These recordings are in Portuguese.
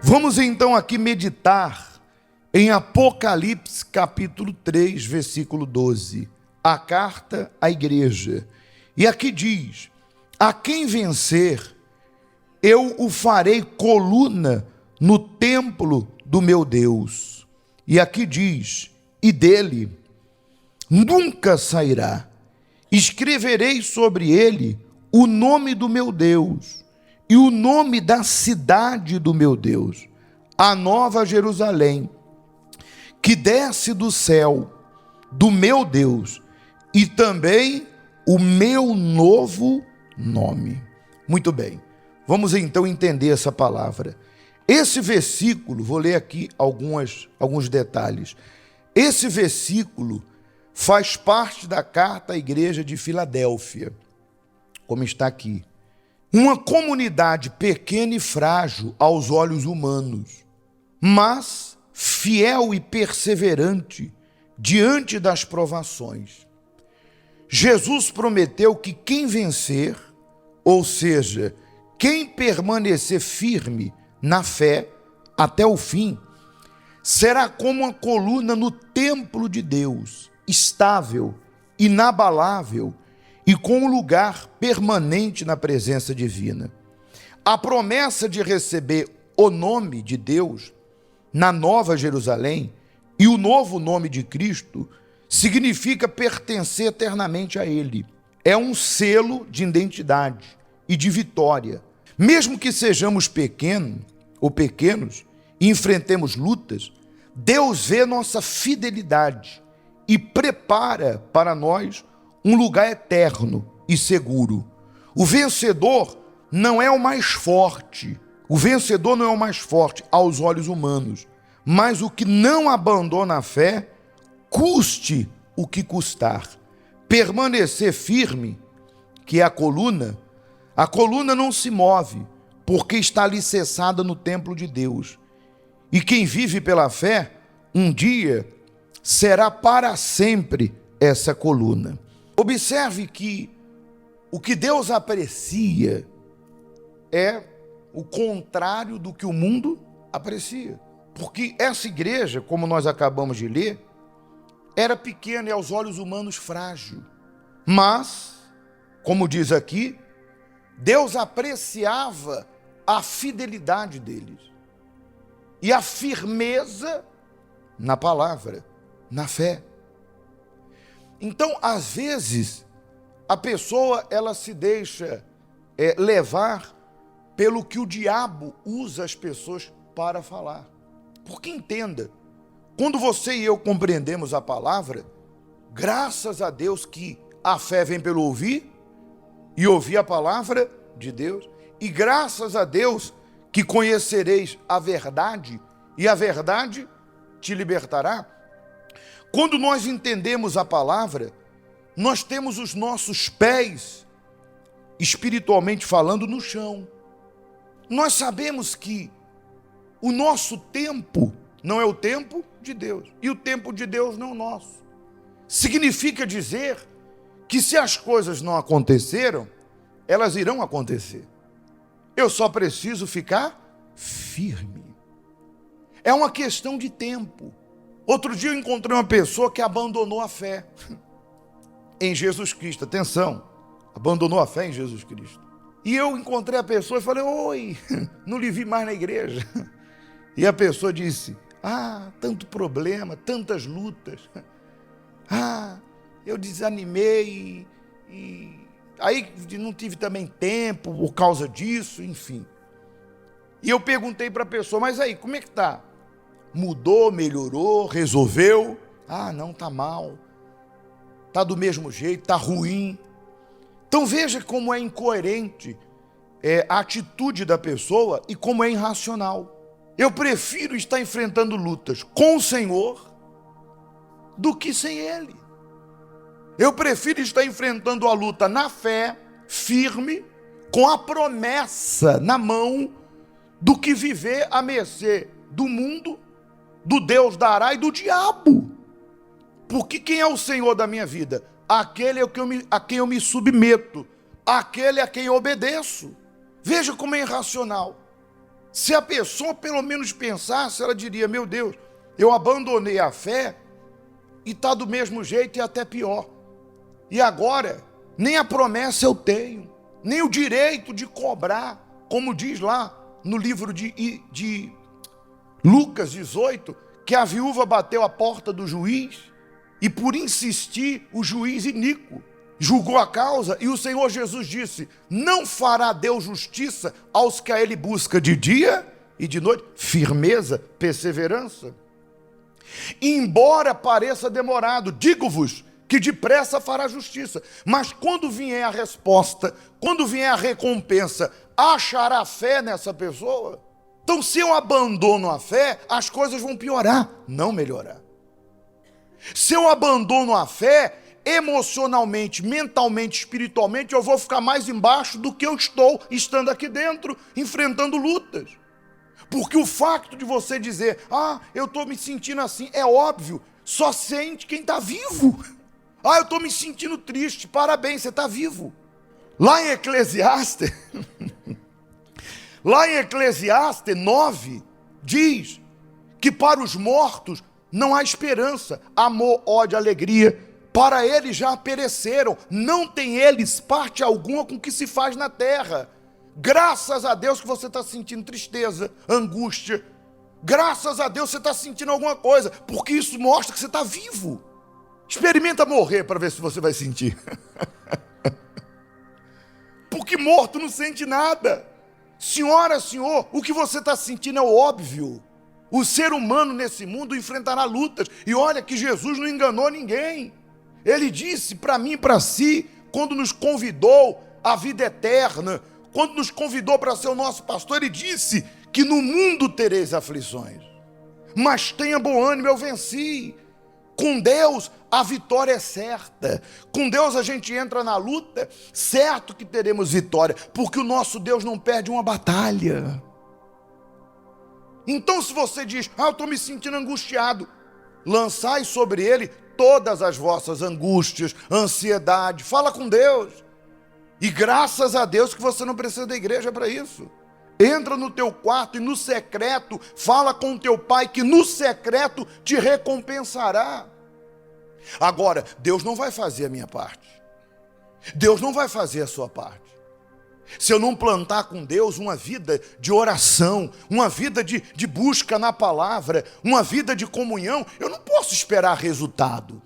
Vamos então aqui meditar em Apocalipse capítulo 3, versículo 12, a carta à igreja. E aqui diz: a quem vencer, eu o farei coluna no templo do meu Deus. E aqui diz: e dele nunca sairá. Escreverei sobre ele o nome do meu Deus e o nome da cidade do meu Deus, a nova Jerusalém, que desce do céu do meu Deus, e também o meu novo nome. Muito bem, vamos então entender essa palavra. Esse versículo, vou ler aqui alguns detalhes. Esse versículo faz parte da carta à igreja de Filadélfia, como está aqui. Uma comunidade pequena e frágil aos olhos humanos, mas fiel e perseverante diante das provações. Jesus prometeu que quem vencer, ou seja, quem permanecer firme na fé até o fim, será como uma coluna no templo de Deus, estável, inabalável e com um lugar permanente na presença divina. A promessa de receber o nome de Deus na Nova Jerusalém e o novo nome de Cristo significa pertencer eternamente a Ele. É um selo de identidade e de vitória. Mesmo que sejamos pequenos e enfrentemos lutas, Deus vê nossa fidelidade e prepara para nós um lugar eterno e seguro. O vencedor não é o mais forte. O vencedor não é o mais forte aos olhos humanos, mas o que não abandona a fé, custe o que custar. Permanecer firme, que é a coluna não se move, porque está alicerçada no templo de Deus. E quem vive pela fé, um dia será para sempre essa coluna. Observe que o que Deus aprecia é o contrário do que o mundo aprecia. Porque essa igreja, como nós acabamos de ler, era pequena e aos olhos humanos frágil. Mas, como diz aqui, Deus apreciava a fidelidade deles e a firmeza na palavra, na fé. Então, às vezes, a pessoa ela se deixa levar pelo que o diabo usa as pessoas para falar. Porque entenda, quando você e eu compreendemos a palavra, graças a Deus que a fé vem pelo ouvir, e ouvir a palavra de Deus, e graças a Deus que conhecereis a verdade, e a verdade te libertará. Quando nós entendemos a palavra, nós temos os nossos pés, espiritualmente falando, no chão. Nós sabemos que o nosso tempo não é o tempo de Deus, e o tempo de Deus não é o nosso. Significa dizer que se as coisas não aconteceram, elas irão acontecer. Eu só preciso ficar firme. É uma questão de tempo. Outro dia eu encontrei uma pessoa que abandonou a fé em Jesus Cristo. Atenção, abandonou a fé em Jesus Cristo. E eu encontrei a pessoa e falei: oi, não lhe vi mais na igreja. E a pessoa disse: tanto problema, tantas lutas. Eu desanimei e aí não tive também tempo por causa disso, enfim. E eu perguntei para a pessoa: mas aí, como é que está? Mudou, melhorou, resolveu? Não, está mal. Está do mesmo jeito, está ruim. Então veja como é incoerente a atitude da pessoa e como é irracional. Eu prefiro estar enfrentando lutas com o Senhor do que sem Ele. Eu prefiro estar enfrentando a luta na fé, firme, com a promessa na mão, do que viver à mercê do mundo, do Deus dará e do diabo. Porque quem é o Senhor da minha vida? Aquele a quem eu me submeto, aquele a quem eu obedeço. Veja como é irracional. Se a pessoa pelo menos pensasse, ela diria: meu Deus, eu abandonei a fé e está do mesmo jeito e até pior. E agora, nem a promessa eu tenho, nem o direito de cobrar, como diz lá no livro de Lucas 18, que a viúva bateu a porta do juiz e, por insistir, o juiz iníquo julgou a causa, e o Senhor Jesus disse: não fará Deus justiça aos que a Ele busca de dia e de noite? Firmeza, perseverança. Embora pareça demorado, digo-vos que depressa fará justiça. Mas quando vier a resposta, quando vier a recompensa, achará fé nessa pessoa? Então, se eu abandono a fé, as coisas vão piorar, não melhorar. Se eu abandono a fé, emocionalmente, mentalmente, espiritualmente, eu vou ficar mais embaixo do que eu estou estando aqui dentro, enfrentando lutas. Porque o fato de você dizer: ah, eu estou me sentindo assim, é óbvio, só sente quem está vivo. Ah, eu estou me sentindo triste, parabéns, você está vivo. Lá em Eclesiastes, lá em Eclesiastes 9, diz que para os mortos não há esperança, amor, ódio, alegria, para eles já pereceram, não tem eles parte alguma com o que se faz na terra. Graças a Deus que você está sentindo tristeza, angústia, graças a Deus você está sentindo alguma coisa, porque isso mostra que você está vivo. Experimenta morrer para ver se você vai sentir. Porque morto não sente nada. Senhora, senhor, o que você está sentindo é óbvio. O ser humano nesse mundo enfrentará lutas. E olha que Jesus não enganou ninguém. Ele disse para mim e para si, quando nos convidou à vida eterna, quando nos convidou para ser o nosso pastor, ele disse que no mundo tereis aflições. Mas tenha bom ânimo, eu venci. Com Deus a vitória é certa. Com Deus a gente entra na luta, certo que teremos vitória, porque o nosso Deus não perde uma batalha. Então, se você diz: ah, eu estou me sentindo angustiado, lançai sobre ele todas as vossas angústias, ansiedade, fala com Deus. E graças a Deus que você não precisa da igreja para isso. Entra no teu quarto e no secreto, fala com o teu pai, que no secreto te recompensará. Agora, Deus não vai fazer a minha parte. Deus não vai fazer a sua parte. Se eu não plantar com Deus uma vida de oração, uma vida de busca na palavra, uma vida de comunhão, eu não posso esperar resultado.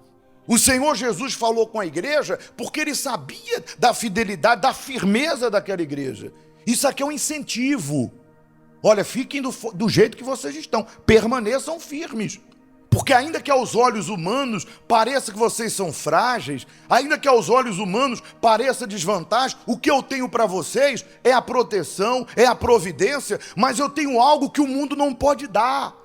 O Senhor Jesus falou com a igreja porque ele sabia da fidelidade, da firmeza daquela igreja. Isso aqui é um incentivo. Olha, fiquem do jeito que vocês estão, permaneçam firmes. Porque ainda que aos olhos humanos pareça que vocês são frágeis, ainda que aos olhos humanos pareça desvantagem, o que eu tenho para vocês é a proteção, é a providência, mas eu tenho algo que o mundo não pode dar.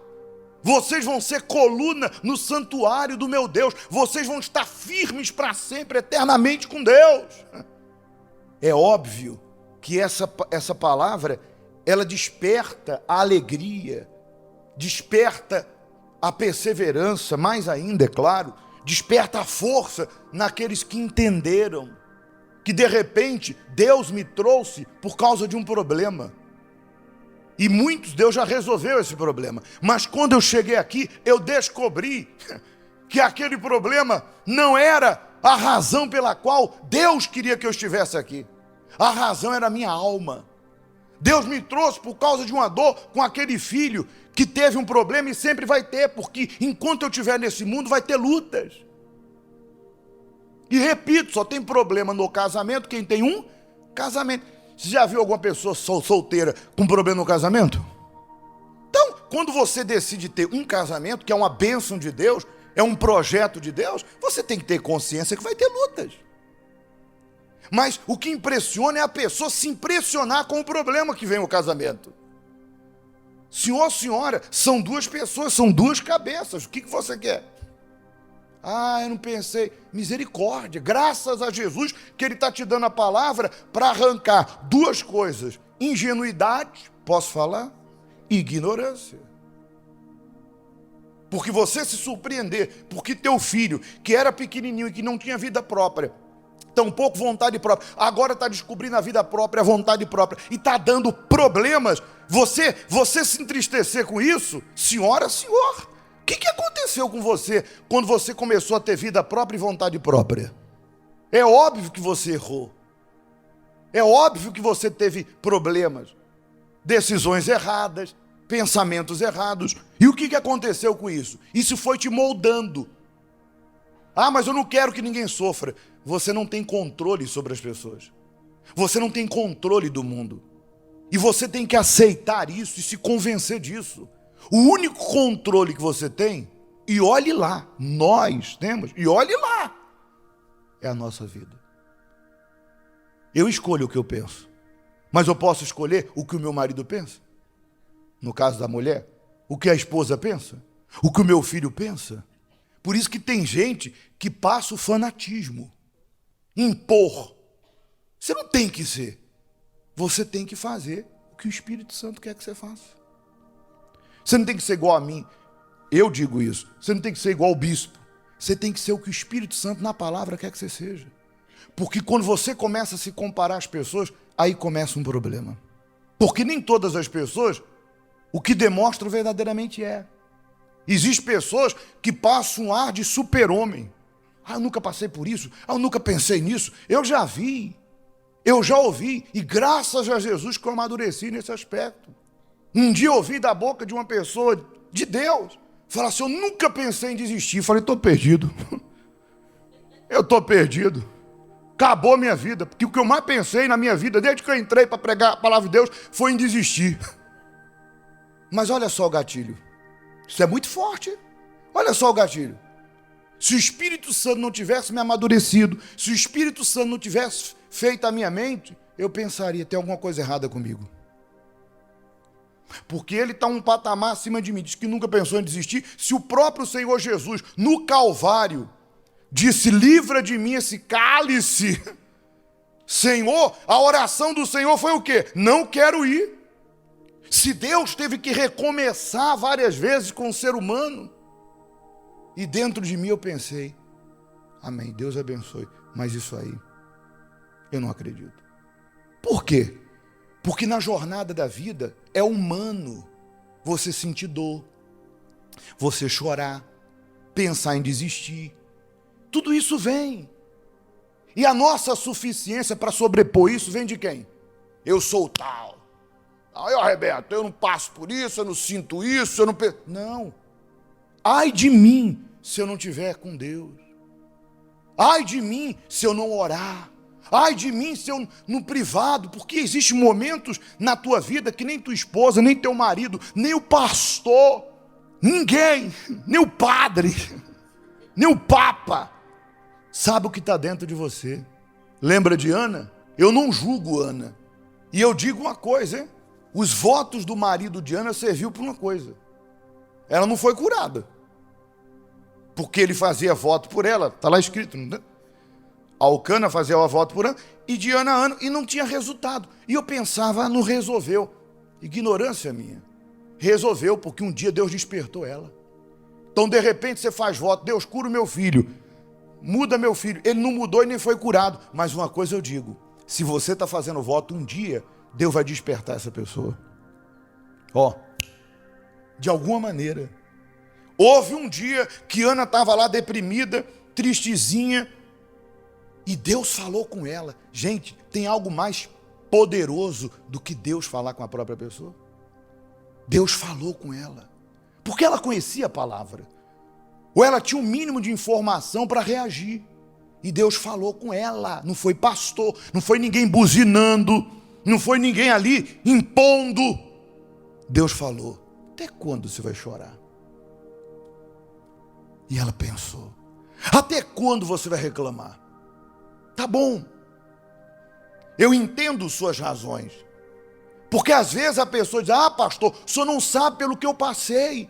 Vocês vão ser coluna no santuário do meu Deus, vocês vão estar firmes para sempre, eternamente com Deus. É óbvio que essa palavra, ela desperta a alegria, desperta a perseverança, mais ainda, é claro, desperta a força naqueles que entenderam que de repente Deus me trouxe por causa de um problema. E muitos, Deus já resolveu esse problema. Mas quando eu cheguei aqui, eu descobri que aquele problema não era a razão pela qual Deus queria que eu estivesse aqui. A razão era a minha alma. Deus me trouxe por causa de uma dor com aquele filho que teve um problema e sempre vai ter, porque enquanto eu estiver nesse mundo vai ter lutas. E repito, só tem problema no casamento quem tem um casamento. Você já viu alguma pessoa solteira com problema no casamento? Então, quando você decide ter um casamento, que é uma bênção de Deus, é um projeto de Deus, você tem que ter consciência que vai ter lutas. Mas o que impressiona é a pessoa se impressionar com o problema que vem no casamento. Senhor, senhora, são duas pessoas, são duas cabeças, o que você quer? Ah, eu não pensei. Misericórdia, graças a Jesus que Ele está te dando a palavra para arrancar duas coisas: ingenuidade, posso falar? E ignorância. Porque você se surpreender, porque teu filho, que era pequenininho e que não tinha vida própria, tampouco vontade própria, agora está descobrindo a vida própria, a vontade própria, e está dando problemas, Você se entristecer com isso, senhora, senhor, o que aconteceu com você quando você começou a ter vida própria e vontade própria? É óbvio que você errou. É óbvio que você teve problemas, decisões erradas, pensamentos errados. E o que aconteceu com isso? Isso foi te moldando. Ah, mas eu não quero que ninguém sofra. Você não tem controle sobre as pessoas. Você não tem controle do mundo. E você tem que aceitar isso e se convencer disso. O único controle que você tem, e olhe lá, nós temos, e olhe lá, é a nossa vida. Eu escolho o que eu penso, mas eu posso escolher o que o meu marido pensa. No caso da mulher, o que a esposa pensa, o que o meu filho pensa. Por isso que tem gente que passa o fanatismo, impor. Você não tem que ser. Você tem que fazer o que o Espírito Santo quer que você faça. Você não tem que ser igual a mim. Eu digo isso. Você não tem que ser igual ao bispo. Você tem que ser o que o Espírito Santo na palavra quer que você seja. Porque quando você começa a se comparar às pessoas, aí começa um problema. Porque nem todas as pessoas o que demonstram verdadeiramente é. Existem pessoas que passam um ar de super-homem. Ah, eu nunca passei por isso. Ah, eu nunca pensei nisso. Eu já vi. Eu já ouvi, e graças a Jesus que eu amadureci nesse aspecto. Um dia eu ouvi da boca de uma pessoa de Deus, falar assim, eu nunca pensei em desistir. Falei, estou perdido. Eu estou perdido. Acabou a minha vida, porque o que eu mais pensei na minha vida, desde que eu entrei para pregar a palavra de Deus, foi em desistir. Mas olha só o gatilho. Isso é muito forte. Olha só o gatilho. Se o Espírito Santo não tivesse me amadurecido, se o Espírito Santo não tivesse feito a minha mente, eu pensaria, tem alguma coisa errada comigo. Porque ele está um patamar acima de mim, diz que nunca pensou em desistir. Se o próprio Senhor Jesus, no Calvário, disse, livra de mim esse cálice. Senhor, a oração do Senhor foi o quê? Não quero ir. Se Deus teve que recomeçar várias vezes com o ser humano, e dentro de mim eu pensei, amém, Deus abençoe, mas isso aí, eu não acredito. Por quê? Porque na jornada da vida é humano você sentir dor, você chorar, pensar em desistir. Tudo isso vem. E a nossa suficiência para sobrepor isso vem de quem? Eu sou tal. Eu arrebento, eu não passo por isso, eu não sinto isso, eu não... Não. Ai de mim se eu não estiver com Deus. Ai de mim se eu não orar. Ai de mim se eu no privado, porque existem momentos na tua vida que nem tua esposa, nem teu marido, nem o pastor, ninguém, nem o padre, nem o papa, sabe o que está dentro de você. Lembra de Ana? Eu não julgo Ana. E eu digo uma coisa, hein? Os votos do marido de Ana serviu para uma coisa. Ela não foi curada. Porque ele fazia voto por ela, está lá escrito, não é? Alcana fazia o voto por Ana, e de Ana a Ana, e não tinha resultado. E eu pensava, não resolveu. Ignorância minha. Resolveu, porque um dia Deus despertou ela. Então, de repente, você faz voto, Deus, cura o meu filho, muda meu filho. Ele não mudou e nem foi curado. Mas uma coisa eu digo, se você está fazendo voto, um dia, Deus vai despertar essa pessoa. De alguma maneira. Houve um dia que Ana estava lá deprimida, tristezinha, e Deus falou com ela. Gente, tem algo mais poderoso do que Deus falar com a própria pessoa? Deus falou com ela, porque ela conhecia a palavra, ou ela tinha um mínimo de informação para reagir, e Deus falou com ela. Não foi pastor, não foi ninguém buzinando, não foi ninguém ali impondo. Deus falou, até quando você vai chorar? E ela pensou, até quando você vai reclamar? Tá bom, eu entendo suas razões, porque às vezes a pessoa diz, pastor, o senhor não sabe pelo que eu passei.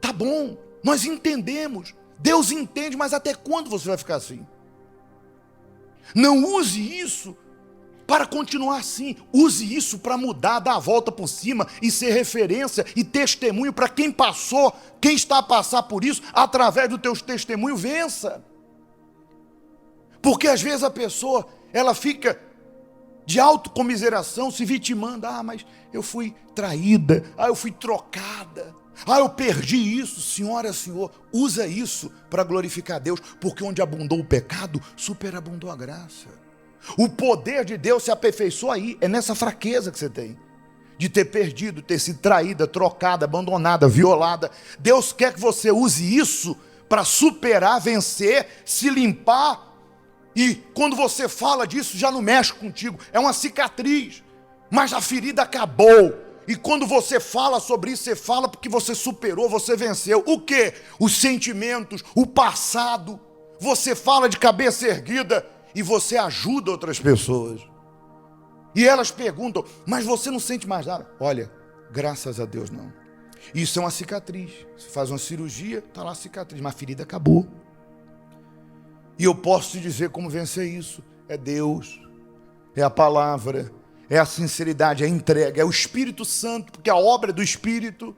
Tá bom, nós entendemos, Deus entende, mas até quando você vai ficar assim? Não use isso para continuar assim, use isso para mudar, dar a volta por cima e ser referência e testemunho para quem passou, quem está a passar por isso, através do teu testemunho, vença. Porque às vezes a pessoa, ela fica de autocomiseração, se vitimando. Mas eu fui traída, eu fui trocada, eu perdi isso. Senhora, Senhor, usa isso para glorificar a Deus, porque onde abundou o pecado, superabundou a graça. O poder de Deus se aperfeiçoa aí, é nessa fraqueza que você tem, de ter perdido, ter sido traída, trocada, abandonada, violada. Deus quer que você use isso para superar, vencer, se limpar. E quando você fala disso, já não mexe contigo, é uma cicatriz, mas a ferida acabou. E quando você fala sobre isso, você fala porque você superou, você venceu. O quê? Os sentimentos, o passado. Você fala de cabeça erguida e você ajuda outras pessoas. E elas perguntam, mas você não sente mais nada? Olha, graças a Deus não. Isso é uma cicatriz. Você faz uma cirurgia, está lá a cicatriz, mas a ferida acabou. E eu posso te dizer como vencer isso. É Deus, é a palavra, é a sinceridade, é a entrega, é o Espírito Santo, porque a obra é do Espírito.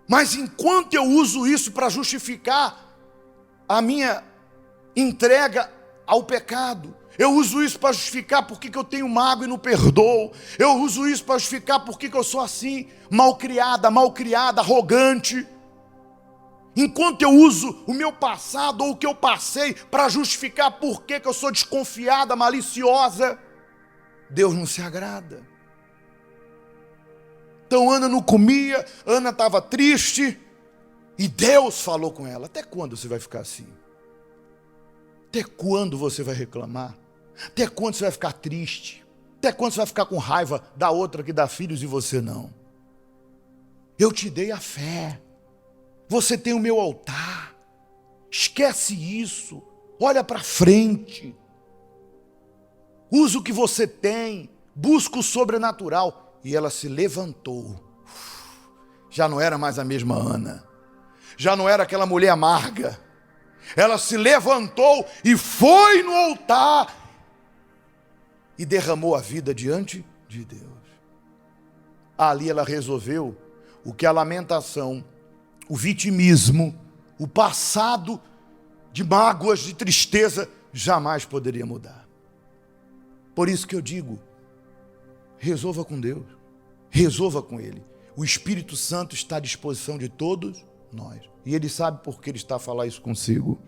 Mas enquanto eu uso isso para justificar a minha entrega ao pecado, eu uso isso para justificar por que eu tenho mágoa e não perdoo, eu uso isso para justificar por que eu sou assim, malcriada, arrogante. Enquanto eu uso o meu passado ou o que eu passei para justificar por que eu sou desconfiada, maliciosa, Deus não se agrada. Então Ana não comia, Ana estava triste, e Deus falou com ela: até quando você vai ficar assim? Até quando você vai reclamar? Até quando você vai ficar triste? Até quando você vai ficar com raiva da outra que dá filhos e você não? Eu te dei a fé. Você tem o meu altar. Esquece isso. Olha para frente. Usa o que você tem. Busca o sobrenatural. E ela se levantou. Já não era mais a mesma Ana. Já não era aquela mulher amarga. Ela se levantou e foi no altar e derramou a vida diante de Deus. Ali ela resolveu o que a lamentação, o vitimismo, o passado de mágoas, de tristeza, jamais poderia mudar. Por isso que eu digo, resolva com Deus, resolva com Ele. O Espírito Santo está à disposição de todos nós. E Ele sabe por que Ele está a falar isso consigo.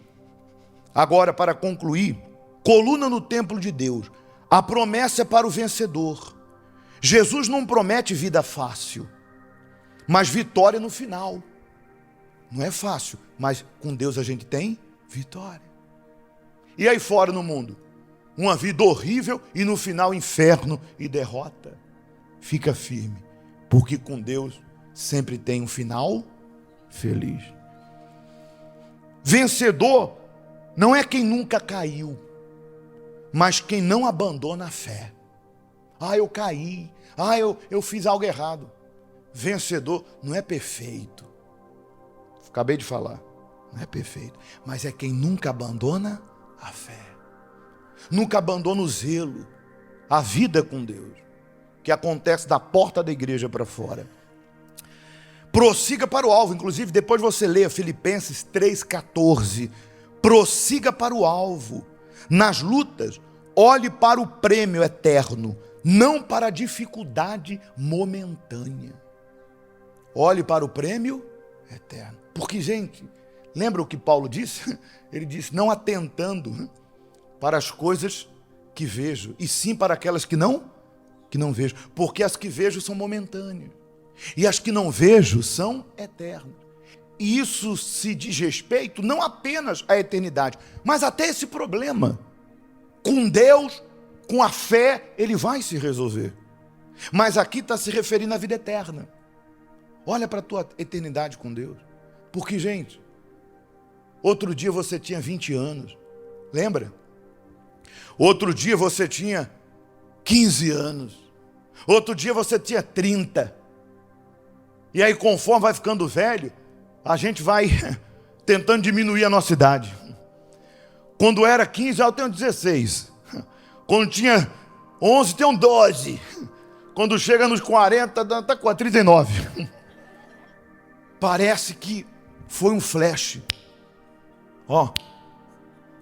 Agora, para concluir, coluna no templo de Deus. A promessa é para o vencedor. Jesus não promete vida fácil, mas vitória no final. Não é fácil, mas com Deus a gente tem vitória. E aí fora no mundo? Uma vida horrível e no final inferno e derrota. Fica firme, porque com Deus sempre tem um final feliz. Vencedor não é quem nunca caiu, mas quem não abandona a fé. Eu caí, eu fiz algo errado. Vencedor não é perfeito. Acabei de falar, não é perfeito, mas é quem nunca abandona a fé. Nunca abandona o zelo, a vida com Deus, que acontece da porta da igreja para fora. Prossiga para o alvo, inclusive depois você lê Filipenses 3,14. Prossiga para o alvo. Nas lutas, olhe para o prêmio eterno, não para a dificuldade momentânea. Olhe para o prêmio eterno. Porque, gente, lembra o que Paulo disse? Ele disse, não atentando para as coisas que vejo, e sim para aquelas que não vejo. Porque as que vejo são momentâneas. E as que não vejo são eternas. E isso se diz respeito não apenas à eternidade, mas até esse problema. Com Deus, com a fé, ele vai se resolver. Mas aqui está se referindo à vida eterna. Olha para a tua eternidade com Deus. Porque, gente, outro dia você tinha 20 anos, lembra? Outro dia você tinha 15 anos. Outro dia você tinha 30. E aí, conforme vai ficando velho, a gente vai tentando diminuir a nossa idade. Quando era 15, eu tenho 16. Quando tinha 11, tenho 12. Quando chega nos 40, está com 39. Parece que foi um flash.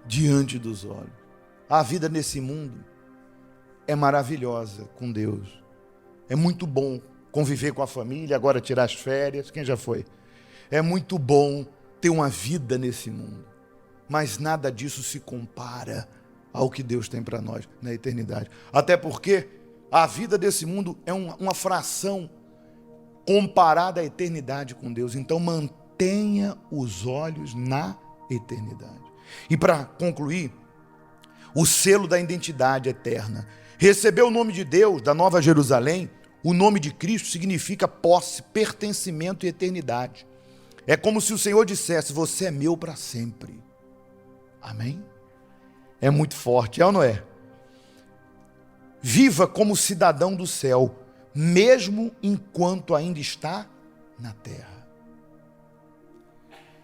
Diante dos olhos. A vida nesse mundo é maravilhosa com Deus. É muito bom conviver com a família, agora tirar as férias. Quem já foi? É muito bom ter uma vida nesse mundo. Mas nada disso se compara ao que Deus tem para nós na eternidade. Até porque a vida desse mundo é uma fração comparada à eternidade com Deus. Então mantenha os olhos na eternidade. E para concluir, o selo da identidade eterna. Receber o nome de Deus, da Nova Jerusalém, o nome de Cristo significa posse, pertencimento e eternidade. É como se o Senhor dissesse: você é meu para sempre. Amém? É muito forte, é ou não é? Viva como cidadão do céu, mesmo enquanto ainda está na terra.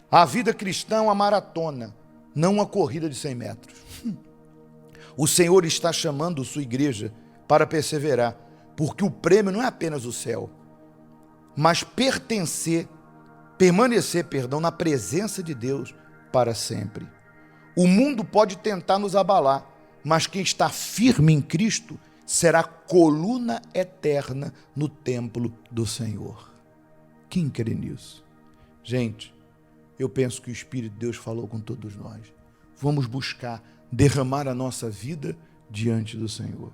A vida cristã é uma maratona, não uma corrida de 100 metros. O Senhor está chamando sua igreja para perseverar, porque o prêmio não é apenas o céu, mas permanecer na presença de Deus para sempre. O mundo pode tentar nos abalar, mas quem está firme em Cristo será coluna eterna no templo do Senhor. Quem crê nisso? Gente, eu penso que o Espírito de Deus falou com todos nós. Vamos buscar derramar a nossa vida diante do Senhor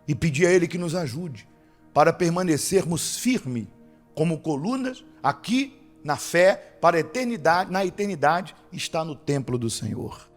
e pedir a Ele que nos ajude para permanecermos firmes como colunas aqui na fé para a eternidade, na eternidade está no templo do Senhor.